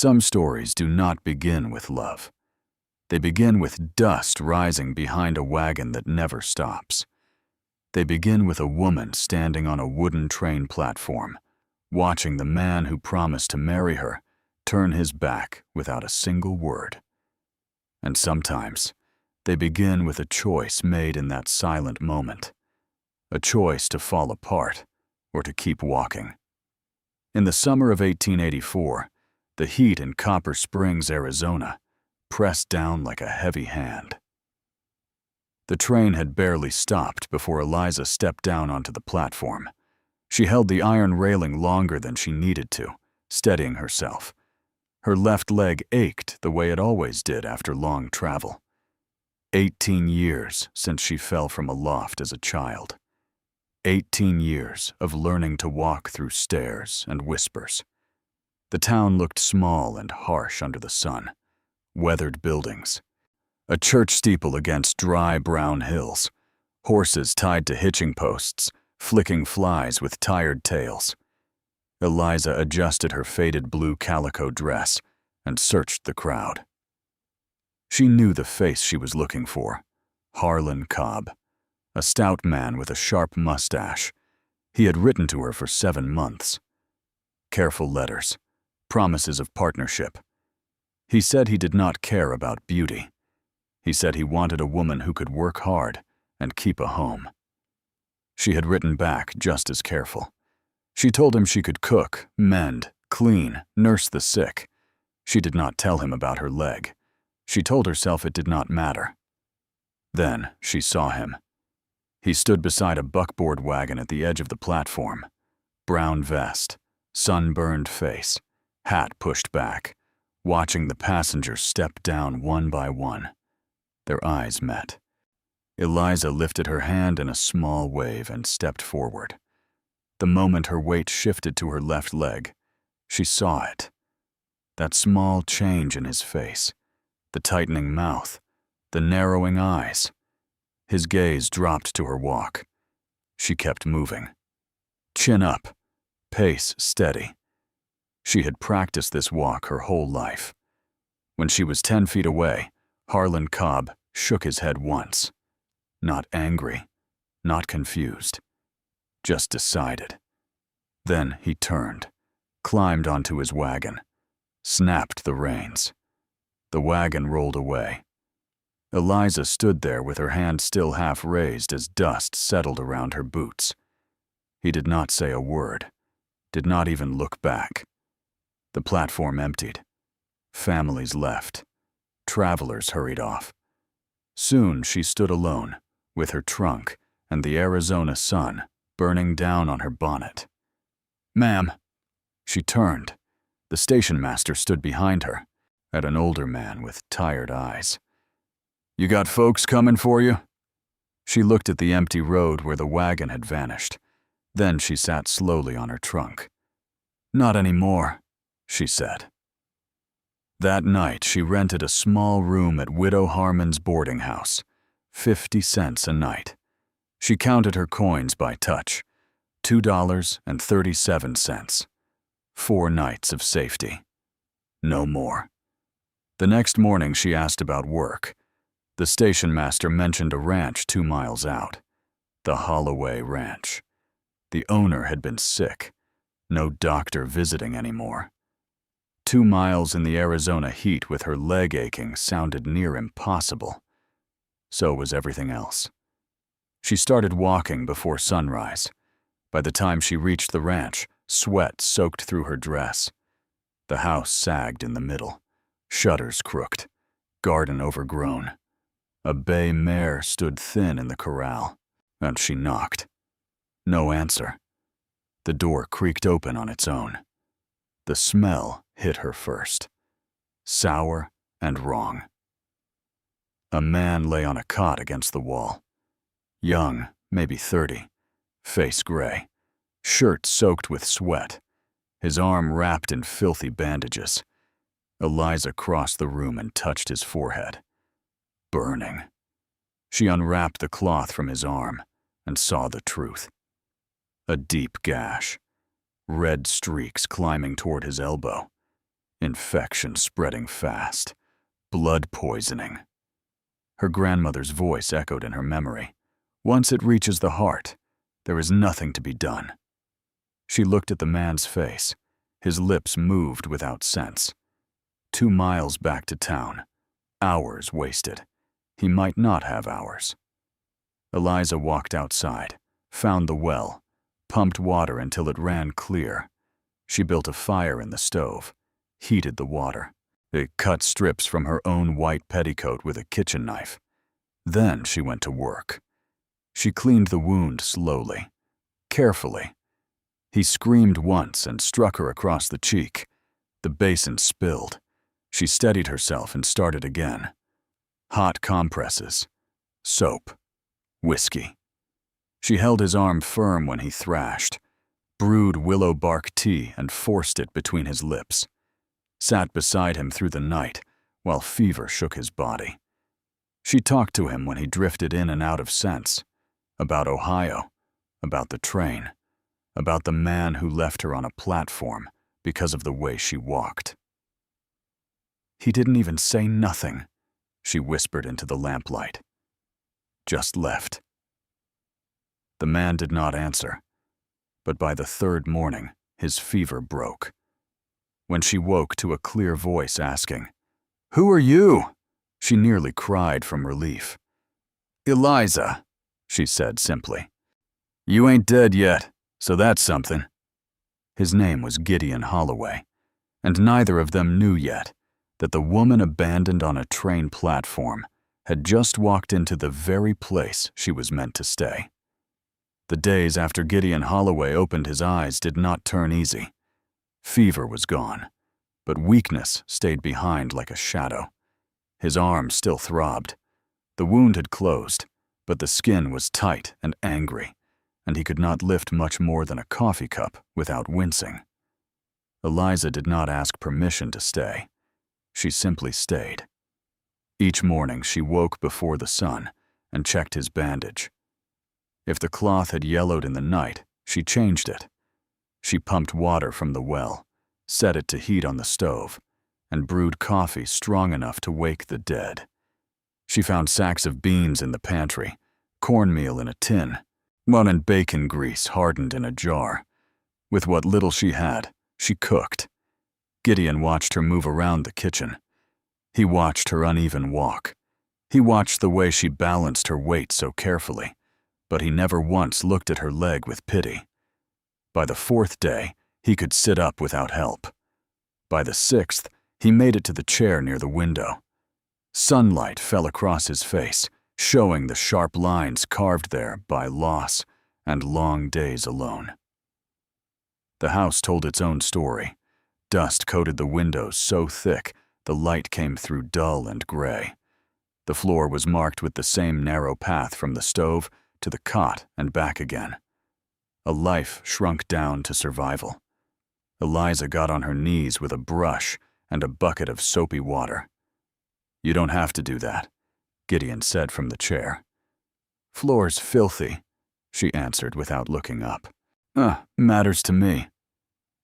Some stories do not begin with love. They begin with dust rising behind a wagon that never stops. They begin with a woman standing on a wooden train platform, watching the man who promised to marry her turn his back without a single word. And sometimes, they begin with a choice made in that silent moment, a choice to fall apart or to keep walking. In the summer of 1884, the heat in Copper Springs, Arizona, pressed down like a heavy hand. The train had barely stopped before Eliza stepped down onto the platform. She held the iron railing longer than she needed to, steadying herself. Her left leg ached the way it always did after long travel. 18 years since she fell from a loft as a child. 18 years of learning to walk through stairs and whispers. The town looked small and harsh under the sun. Weathered buildings. A church steeple against dry brown hills. Horses tied to hitching posts, flicking flies with tired tails. Eliza adjusted her faded blue calico dress and searched the crowd. She knew the face she was looking for. Harlan Cobb. A stout man with a sharp mustache. He had written to her for 7 months. Careful letters. Promises of partnership. He said he did not care about beauty. He said he wanted a woman who could work hard and keep a home. She had written back just as careful. She told him she could cook, mend, clean, nurse the sick. She did not tell him about her leg. She told herself it did not matter. Then she saw him. He stood beside a buckboard wagon at the edge of the platform. Brown vest, sunburned face, hat pushed back, watching the passengers step down one by one. Their eyes met. Eliza lifted her hand in a small wave and stepped forward. The moment her weight shifted to her left leg, she saw it. That small change in his face, the tightening mouth, the narrowing eyes. His gaze dropped to her walk. She kept moving. Chin up, pace steady. She had practiced this walk her whole life. When she was 10 feet away, Harlan Cobb shook his head once. Not angry, not confused, just decided. Then he turned, climbed onto his wagon, snapped the reins. The wagon rolled away. Eliza stood there with her hand still half raised as dust settled around her boots. He did not say a word, did not even look back. The platform emptied. Families left. Travelers hurried off. Soon she stood alone, with her trunk and the Arizona sun burning down on her bonnet. "Ma'am." She turned. The station master stood behind her, at an older man with tired eyes. "You got folks coming for you?" She looked at the empty road where the wagon had vanished. Then she sat slowly on her trunk. "Not anymore," she said. That night she rented a small room at Widow Harmon's boarding house, 50 cents a night. She counted her coins by touch, $2.37. 4 nights of safety. No more. The next morning she asked about work. The station master mentioned a ranch 2 miles out. The Holloway Ranch. The owner had been sick. No doctor visiting anymore. 2 miles in the Arizona heat with her leg aching sounded near impossible. So was everything else. She started walking before sunrise. By the time she reached the ranch, sweat soaked through her dress. The house sagged in the middle, shutters crooked, garden overgrown. A bay mare stood thin in the corral, and she knocked. No answer. The door creaked open on its own. The smell hit her first. Sour and wrong. A man lay on a cot against the wall. Young, maybe 30, face gray, shirt soaked with sweat, his arm wrapped in filthy bandages. Eliza crossed the room and touched his forehead. Burning. She unwrapped the cloth from his arm and saw the truth. A deep gash, red streaks climbing toward his elbow. Infection spreading fast. Blood poisoning. Her grandmother's voice echoed in her memory. Once it reaches the heart, there is nothing to be done. She looked at the man's face. His lips moved without sense. 2 miles back to town. Hours wasted. He might not have hours. Eliza walked outside, found the well, pumped water until it ran clear. She built a fire in the stove, heated the water. They cut strips from her own white petticoat with a kitchen knife. Then she went to work. She cleaned the wound slowly, carefully. He screamed once and struck her across the cheek. The basin spilled. She steadied herself and started again. Hot compresses, soap, whiskey. She held his arm firm when he thrashed, brewed willow bark tea and forced it between his lips. Sat beside him through the night while fever shook his body. She talked to him when he drifted in and out of sense, about Ohio, about the train, about the man who left her on a platform because of the way she walked. He didn't even say nothing, she whispered into the lamplight. Just left. The man did not answer, but by the 3rd morning, his fever broke. When she woke to a clear voice asking, "Who are you?" she nearly cried from relief. "Eliza," she said simply. "You ain't dead yet, so that's something." His name was Gideon Holloway, and neither of them knew yet that the woman abandoned on a train platform had just walked into the very place she was meant to stay. The days after Gideon Holloway opened his eyes did not turn easy. Fever was gone, but weakness stayed behind like a shadow. His arm still throbbed. The wound had closed, but the skin was tight and angry, and he could not lift much more than a coffee cup without wincing. Eliza did not ask permission to stay. She simply stayed. Each morning she woke before the sun and checked his bandage. If the cloth had yellowed in the night, she changed it. She pumped water from the well, set it to heat on the stove, and brewed coffee strong enough to wake the dead. She found sacks of beans in the pantry, cornmeal in a tin, and bacon grease hardened in a jar. With what little she had, she cooked. Gideon watched her move around the kitchen. He watched her uneven walk. He watched the way she balanced her weight so carefully, but he never once looked at her leg with pity. By the 4th day, he could sit up without help. By the 6th, he made it to the chair near the window. Sunlight fell across his face, showing the sharp lines carved there by loss and long days alone. The house told its own story. Dust coated the windows so thick the light came through dull and gray. The floor was marked with the same narrow path from the stove to the cot and back again. A life shrunk down to survival. Eliza got on her knees with a brush and a bucket of soapy water. "You don't have to do that," Gideon said from the chair. "Floor's filthy," she answered without looking up. Matters to me."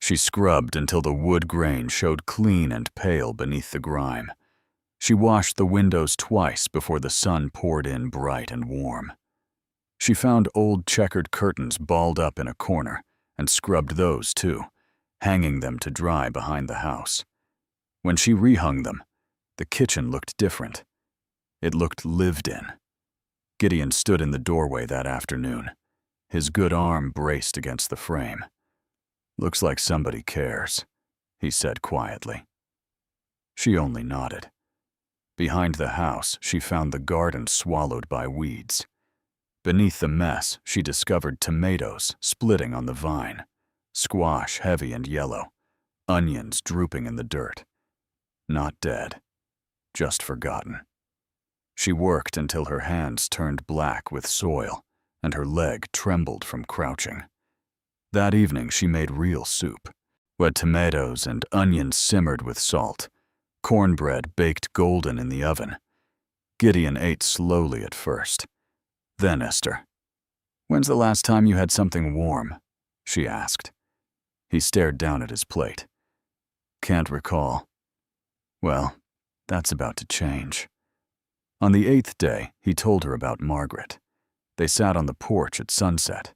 She scrubbed until the wood grain showed clean and pale beneath the grime. She washed the windows twice before the sun poured in bright and warm. She found old checkered curtains balled up in a corner and scrubbed those too, hanging them to dry behind the house. When she rehung them, the kitchen looked different. It looked lived in. Gideon stood in the doorway that afternoon, his good arm braced against the frame. "Looks like somebody cares," he said quietly. She only nodded. Behind the house, she found the garden swallowed by weeds. Beneath the mess, she discovered tomatoes splitting on the vine, squash heavy and yellow, onions drooping in the dirt. Not dead, just forgotten. She worked until her hands turned black with soil and her leg trembled from crouching. That evening she made real soup, wet tomatoes and onions simmered with salt, cornbread baked golden in the oven. Gideon ate slowly at first. Then Esther, "When's the last time you had something warm?" she asked. He stared down at his plate. Can't recall. Well, that's about to change. On the 8th day, he told her about Margaret. They sat on the porch at sunset.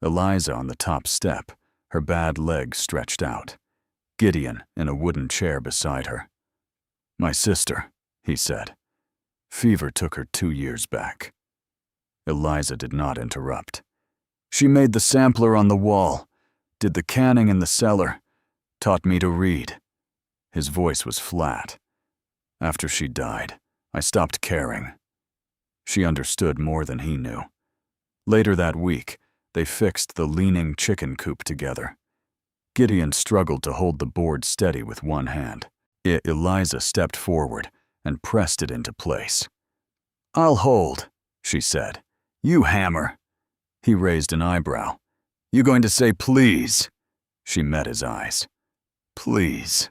Eliza on the top step, her bad legs stretched out. Gideon in a wooden chair beside her. "My sister," he said. "Fever took her 2 years back." Eliza did not interrupt. "She made the sampler on the wall, did the canning in the cellar, taught me to read." His voice was flat. "After she died, I stopped caring." She understood more than he knew. Later that week, they fixed the leaning chicken coop together. Gideon struggled to hold the board steady with one hand. Eliza stepped forward and pressed it into place. "I'll hold," she said. "You hammer." He raised an eyebrow. "You going to say please?" She met his eyes. "Please."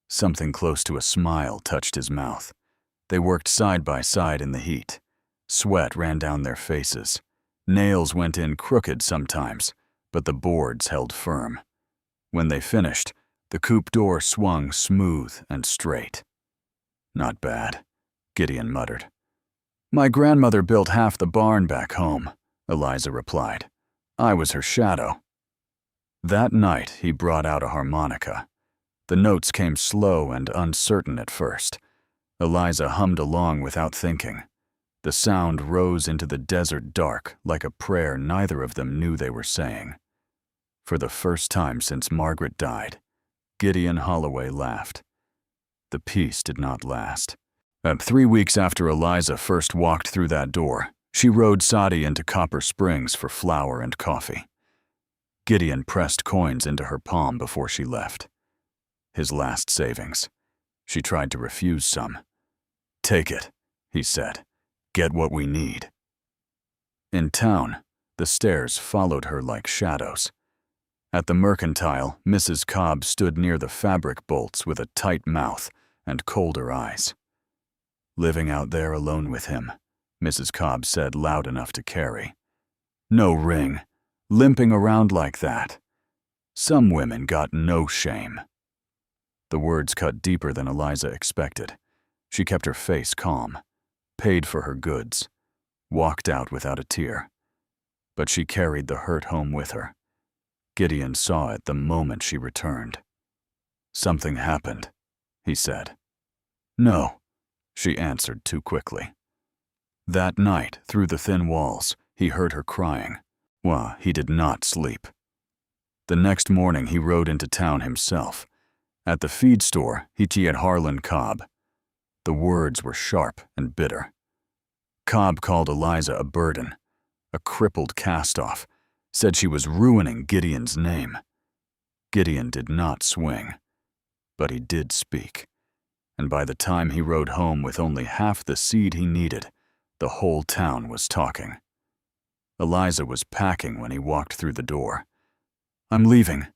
Something close to a smile touched his mouth. They worked side by side in the heat. Sweat ran down their faces. Nails went in crooked sometimes, but the boards held firm. When they finished, the coop door swung smooth and straight. "Not bad," Gideon muttered. "My grandmother built half the barn back home," Eliza replied. "I was her shadow." That night, he brought out a harmonica. The notes came slow and uncertain at first. Eliza hummed along without thinking. The sound rose into the desert dark like a prayer neither of them knew they were saying. For the first time since Margaret died, Gideon Holloway laughed. The peace did not last. 3 weeks after Eliza first walked through that door, she rode Sadi into Copper Springs for flour and coffee. Gideon pressed coins into her palm before she left. His last savings. She tried to refuse some. "Take it," he said. "Get what we need." In town, the stairs followed her like shadows. At the Mercantile, Mrs. Cobb stood near the fabric bolts with a tight mouth and colder eyes. "Living out there alone with him," Mrs. Cobb said loud enough to carry. "No ring, limping around like that. Some women got no shame." The words cut deeper than Eliza expected. She kept her face calm, paid for her goods, walked out without a tear. But she carried the hurt home with her. Gideon saw it the moment she returned. "Something happened," he said. "No," she answered too quickly. That night, through the thin walls, he heard her crying. He did not sleep. The next morning he rode into town himself. At the feed store, he had Harlan Cobb. The words were sharp and bitter. Cobb called Eliza a burden, a crippled cast-off, said she was ruining Gideon's name. Gideon did not swing, but he did speak. And by the time he rode home with only half the seed he needed, the whole town was talking. Eliza was packing when he walked through the door. "I'm leaving,"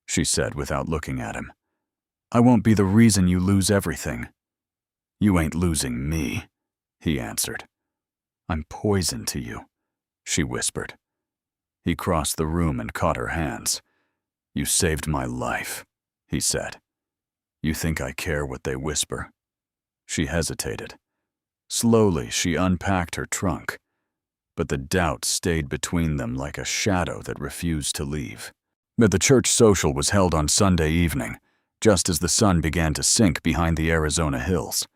she said without looking at him. "I won't be the reason you lose everything." "You ain't losing me," he answered. "I'm poison to you," she whispered. He crossed the room and caught her hands. "You saved my life," he said. "You think I care what they whisper?" She hesitated. Slowly, she unpacked her trunk, but the doubt stayed between them like a shadow that refused to leave. But the church social was held on Sunday evening, just as the sun began to sink behind the Arizona hills.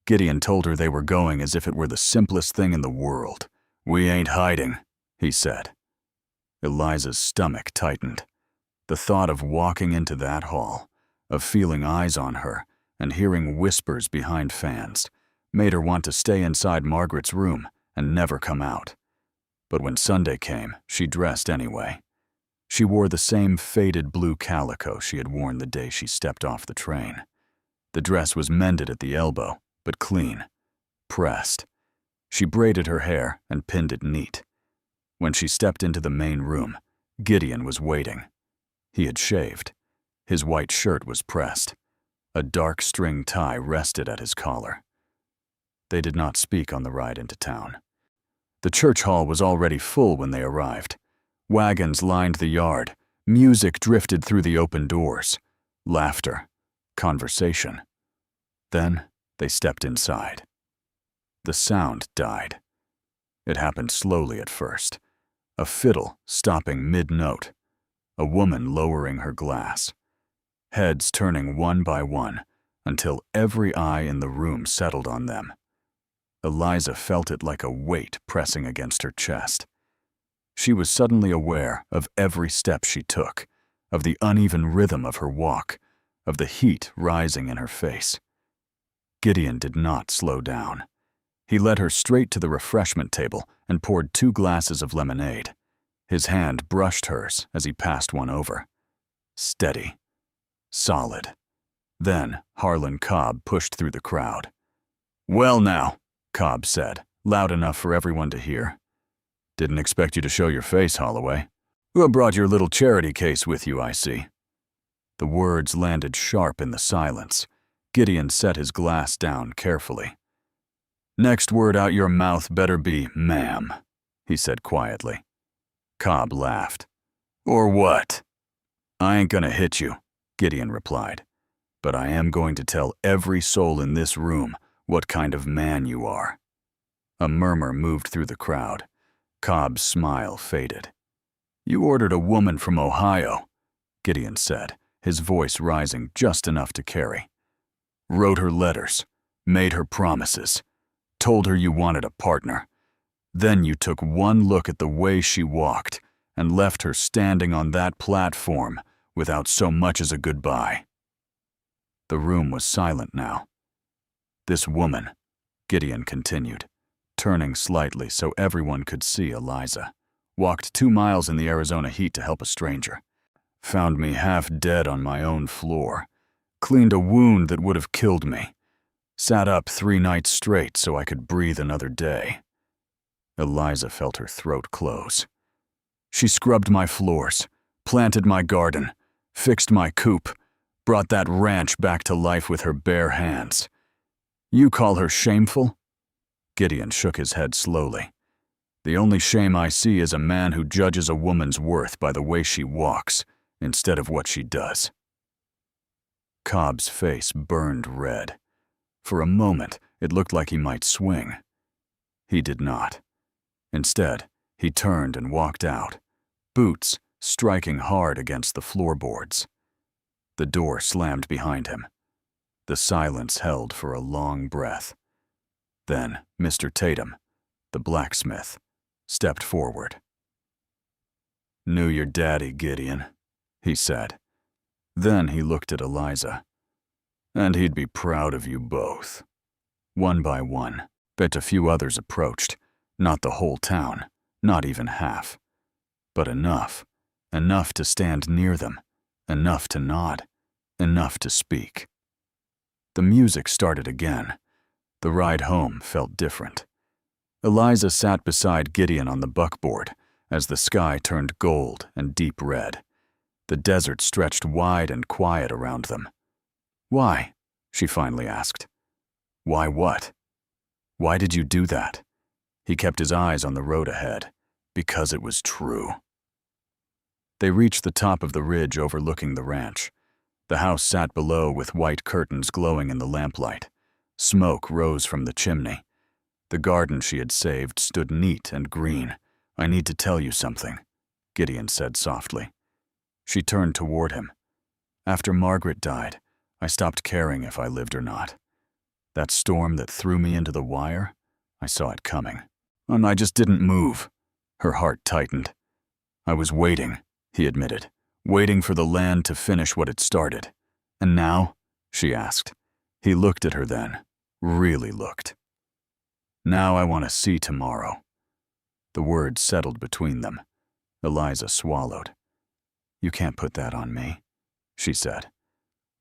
Gideon told her they were going as if it were the simplest thing in the world. "We ain't hiding," he said. Eliza's stomach tightened. The thought of walking into that hall, of feeling eyes on her and hearing whispers behind fans, made her want to stay inside Margaret's room and never come out. But when Sunday came, she dressed anyway. She wore the same faded blue calico she had worn the day she stepped off the train. The dress was mended at the elbow, but clean, pressed. She braided her hair and pinned it neat. When she stepped into the main room, Gideon was waiting. He had shaved. His white shirt was pressed. A dark string tie rested at his collar. They did not speak on the ride into town. The church hall was already full when they arrived. Wagons lined the yard. Music drifted through the open doors. laughter, conversation. Then they stepped inside. The sound died. It happened slowly at first. A fiddle stopping mid-note, a woman lowering her glass, heads turning one by one until every eye in the room settled on them. Eliza felt it like a weight pressing against her chest. She was suddenly aware of every step she took, of the uneven rhythm of her walk, of the heat rising in her face. Gideon did not slow down. He led her straight to the refreshment table and poured 2 glasses of lemonade. His hand brushed hers as he passed one over. Steady. Solid. Then Harlan Cobb pushed through the crowd. "Well now," Cobb said, loud enough for everyone to hear. "Didn't expect you to show your face, Holloway. You brought your little charity case with you, I see." The words landed sharp in the silence. Gideon set his glass down carefully. "Next word out your mouth better be, ma'am," he said quietly. Cobb laughed. "Or what?" "I ain't gonna hit you," Gideon replied. "But I am going to tell every soul in this room what kind of man you are." A murmur moved through the crowd. Cobb's smile faded. "You ordered a woman from Ohio," Gideon said, his voice rising just enough to carry. "Wrote her letters, made her promises, told her you wanted a partner. Then you took one look at the way she walked and left her standing on that platform without so much as a goodbye." The room was silent now. "This woman," Gideon continued, turning slightly so everyone could see Eliza, "walked 2 miles in the Arizona heat to help a stranger. Found me half dead on my own floor. Cleaned a wound that would have killed me. Sat up 3 nights straight so I could breathe another day." Eliza felt her throat close. "She scrubbed my floors, planted my garden, fixed my coop, brought that ranch back to life with her bare hands. You call her shameful?" Gideon shook his head slowly. "The only shame I see is a man who judges a woman's worth by the way she walks instead of what she does." Cobb's face burned red. For a moment, it looked like he might swing. He did not. Instead, he turned and walked out, boots striking hard against the floorboards. The door slammed behind him. The silence held for a long breath. Then Mr. Tatum, the blacksmith, stepped forward. "Knew your daddy, Gideon," he said. Then he looked at Eliza. "And he'd be proud of you both." One by one, but a few others approached. Not the whole town, not even half. But enough to stand near them, enough to nod, enough to speak. The music started again. The ride home felt different. Eliza sat beside Gideon on the buckboard as the sky turned gold and deep red. The desert stretched wide and quiet around them. "Why?" she finally asked. "Why what? Why did you do that?" He kept his eyes on the road ahead. "Because it was true." They reached the top of the ridge overlooking the ranch. The house sat below with white curtains glowing in the lamplight. Smoke rose from the chimney. The garden she had saved stood neat and green. "I need to tell you something," Gideon said softly. She turned toward him. "After Margaret died, I stopped caring if I lived or not. That storm that threw me into the wire, I saw it coming. And I just didn't move." Her heart tightened. "I was waiting," he admitted, "waiting for the land to finish what it started." "And now?" she asked. He looked at her then, really looked. "Now I want to see tomorrow." The words settled between them. Eliza swallowed. "You can't put that on me," she said.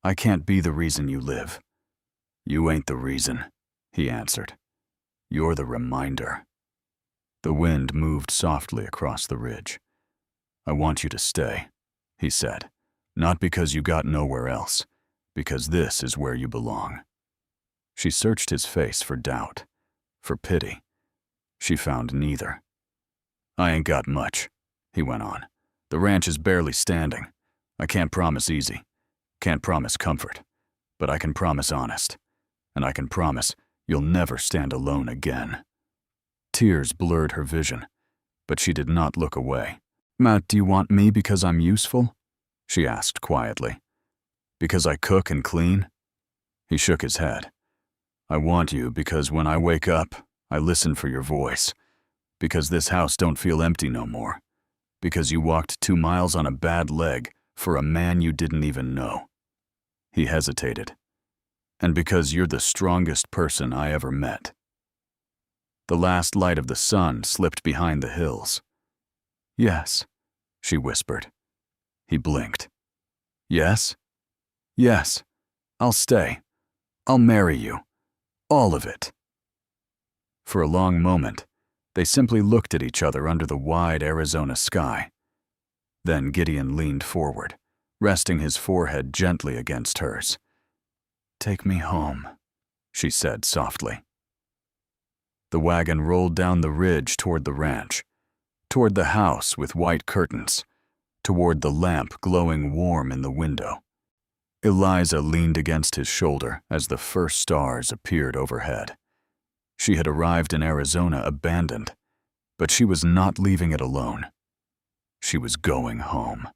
"I can't be the reason you live." "You ain't the reason," he answered. "You're the reminder." The wind moved softly across the ridge. "I want you to stay," he said. "Not because you got nowhere else, because this is where you belong." She searched his face for doubt, for pity. She found neither. "I ain't got much," he went on. "The ranch is barely standing. I can't promise easy. Can't promise comfort, but I can promise honest. And I can promise you'll never stand alone again." Tears blurred her vision, but she did not look away. "Matt, do you want me because I'm useful?" she asked quietly. "Because I cook and clean?" He shook his head. "I want you because when I wake up, I listen for your voice. Because this house don't feel empty no more. Because you walked 2 miles on a bad leg for a man you didn't even know." He hesitated. "And because you're the strongest person I ever met." The last light of the sun slipped behind the hills. "Yes," she whispered. He blinked. "Yes? Yes. I'll stay. I'll marry you. All of it." For a long moment, they simply looked at each other under the wide Arizona sky. Then Gideon leaned forward, resting his forehead gently against hers. "Take me home," she said softly. The wagon rolled down the ridge toward the ranch, toward the house with white curtains, toward the lamp glowing warm in the window. Eliza leaned against his shoulder as the first stars appeared overhead. She had arrived in Arizona abandoned, but she was not leaving it alone. She was going home.